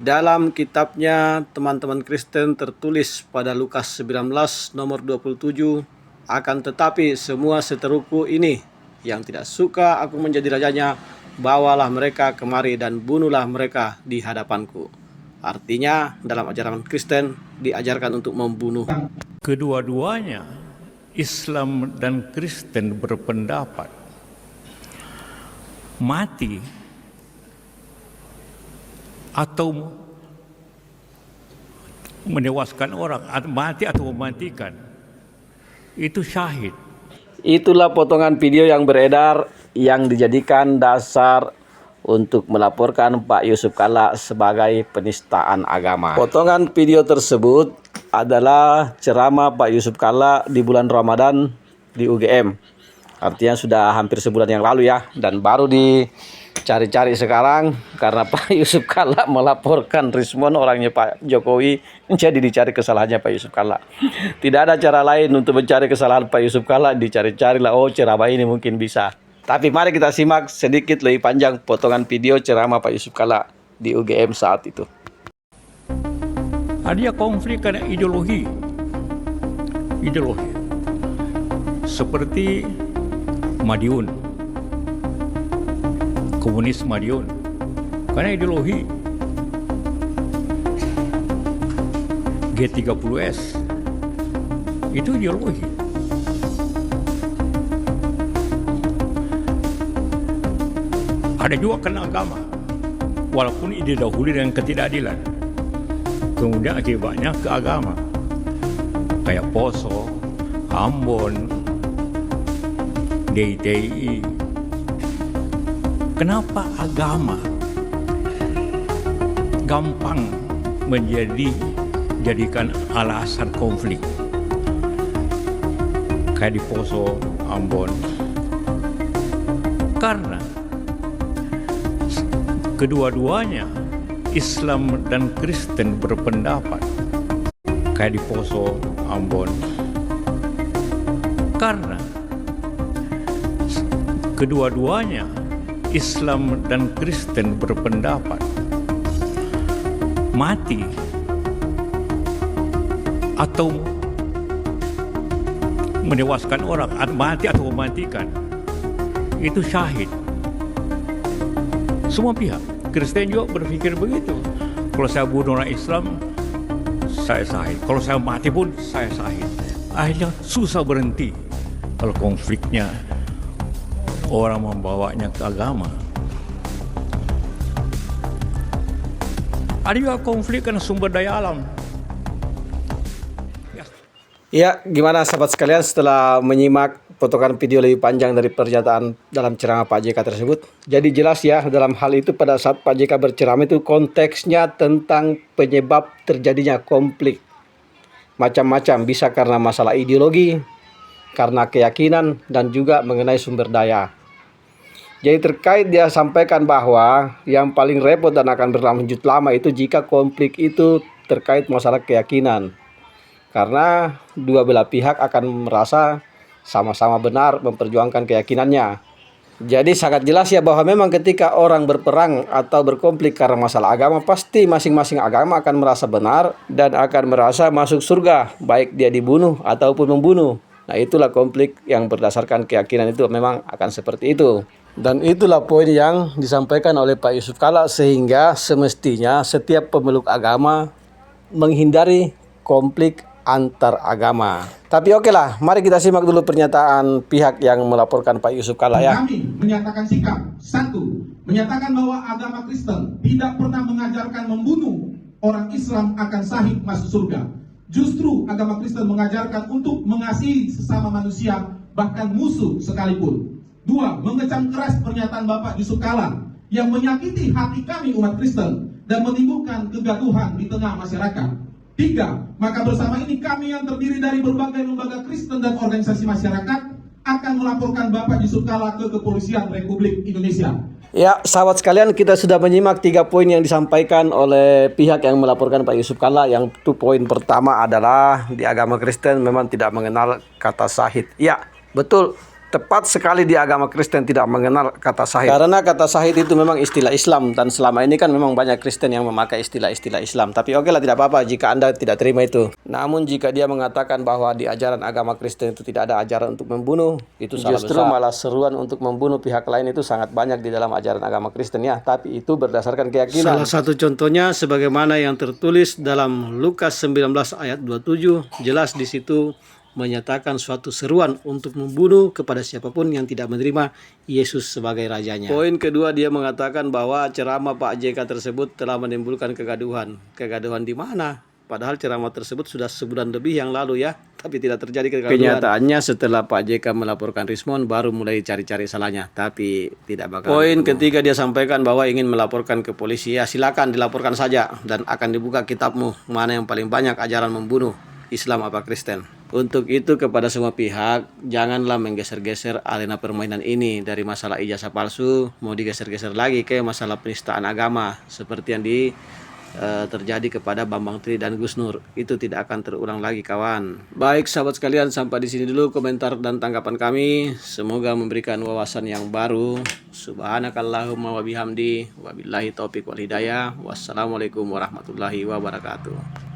Dalam kitabnya teman-teman Kristen tertulis pada Lukas 19 nomor 27, akan tetapi semua seteruku ini yang tidak suka aku menjadi rajanya, bawalah mereka kemari dan bunuhlah mereka di hadapanku. Artinya dalam ajaran Kristen diajarkan untuk membunuh. Kedua-duanya, Islam dan Kristen, berpendapat mati atau menewaskan orang, mati atau mematikan, itu syahid. Itulah potongan video yang beredar yang dijadikan dasar untuk melaporkan Pak Yusuf Kalla sebagai penistaan agama. Potongan video tersebut adalah ceramah Pak Yusuf Kalla di bulan Ramadan di UGM. Artinya sudah hampir sebulan yang lalu ya, dan baru dicari-cari sekarang karena Pak Yusuf Kalla melaporkan Rismon, orangnya Pak Jokowi, jadi dicari kesalahannya Pak Yusuf Kalla. Tidak ada cara lain untuk mencari kesalahan Pak Yusuf Kalla, dicari-carilah, oh ceramah ini mungkin bisa. Tapi mari kita simak sedikit lebih panjang potongan video ceramah Pak Yusuf Kalla di UGM saat itu. Ada konflik karena ideologi. Seperti Madiun, komunis Madiun, karena ideologi. G30S itu ideologi. Ada juga karena agama, walaupun didahului dengan ketidakadilan, kemudian akibatnya ke agama, kayak Poso, Ambon, DITI. Kenapa agama gampang jadikan alasan konflik? Kayak di Poso, Ambon. Karena kedua-duanya, Islam dan Kristen, berpendapat, kayak di Poso, Ambon. Karena kedua-duanya, Islam dan Kristen, berpendapat mati atau menewaskan orang, mati atau mematikan, itu syahid. Semua pihak, Kristen juga berpikir begitu. Kalau saya bunuh orang Islam, saya syahid. Kalau saya mati pun, saya syahid. Akhirnya susah berhenti kalau konfliknya orang membawanya ke agama. Ada juga konflik karena sumber daya alam. Ya, gimana sahabat sekalian setelah menyimak potongan video lebih panjang dari pernyataan dalam ceramah Pak JK tersebut? Jadi jelas ya, dalam hal itu pada saat Pak JK berceramah itu konteksnya tentang penyebab terjadinya konflik. Macam-macam, bisa karena masalah ideologi, karena keyakinan, dan juga mengenai sumber daya. Jadi terkait dia sampaikan bahwa yang paling repot dan akan berlanjut lama itu jika konflik itu terkait masalah keyakinan. Karena dua belah pihak akan merasa sama-sama benar memperjuangkan keyakinannya. Jadi sangat jelas ya bahwa memang ketika orang berperang atau berkonflik karena masalah agama, pasti masing-masing agama akan merasa benar dan akan merasa masuk surga, baik dia dibunuh ataupun membunuh. Nah, itulah konflik yang berdasarkan keyakinan itu memang akan seperti itu. Dan itulah poin yang disampaikan oleh Pak Yusuf Kalla, sehingga semestinya setiap pemeluk agama menghindari konflik antar agama. Tapi oke lah, mari kita simak dulu pernyataan pihak yang melaporkan Pak Yusuf Kalla ya. Kami menyatakan sikap, satu, menyatakan bahwa agama Kristen tidak pernah mengajarkan membunuh orang Islam akan sahih masuk surga. Justru agama Kristen mengajarkan untuk mengasihi sesama manusia, bahkan musuh sekalipun. Dua, mengecam keras pernyataan Bapak Yusuf Kalla yang menyakiti hati kami umat Kristen dan menimbulkan kegaduhan di tengah masyarakat. Tiga, maka bersama ini kami yang terdiri dari berbagai lembaga Kristen dan organisasi masyarakat akan melaporkan Bapak Yusuf Kalla ke Kepolisian Republik Indonesia. Ya, sahabat sekalian, kita sudah menyimak 3 poin yang disampaikan oleh pihak yang melaporkan Pak Yusuf Kalla. Yang itu poin pertama adalah di agama Kristen memang tidak mengenal kata syahid. Ya, betul. Tepat sekali di agama Kristen tidak mengenal kata syahid. Karena kata syahid itu memang istilah Islam, dan selama ini kan memang banyak Kristen yang memakai istilah-istilah Islam. Tapi oke lah, tidak apa-apa jika Anda tidak terima itu. Namun jika dia mengatakan bahwa di ajaran agama Kristen itu tidak ada ajaran untuk membunuh, itu salah besar. Justru malah seruan untuk membunuh pihak lain itu sangat banyak di dalam ajaran agama Kristen ya. Tapi itu berdasarkan keyakinan. Salah satu contohnya sebagaimana yang tertulis dalam Lukas 19 ayat 27, jelas di situ menyatakan suatu seruan untuk membunuh kepada siapapun yang tidak menerima Yesus sebagai rajanya. Poin kedua, dia mengatakan bahwa ceramah Pak JK tersebut telah menimbulkan kegaduhan. Kegaduhan di mana? Padahal ceramah tersebut sudah sebulan lebih yang lalu ya, tapi tidak terjadi kegaduhan. Kenyataannya setelah Pak JK melaporkan Rismon baru mulai cari-cari salahnya, tapi tidak bakal. Poin ketiga, dia sampaikan bahwa ingin melaporkan ke polisi. Ya silakan dilaporkan saja, dan akan dibuka kitabmu mana yang paling banyak ajaran membunuh, Islam apa Kristen. Untuk itu kepada semua pihak, janganlah menggeser-geser arena permainan ini dari masalah ijazah palsu mau digeser-geser lagi ke masalah penistaan agama seperti yang terjadi kepada Bambang Tri dan Gus Nur. Itu tidak akan terulang lagi kawan. Baik sahabat sekalian, sampai di sini dulu komentar dan tanggapan kami. Semoga memberikan wawasan yang baru. Subhanakallahumma wa bihamdi, wabillahi taufiq wal hidayah. Wassalamualaikum warahmatullahi wabarakatuh.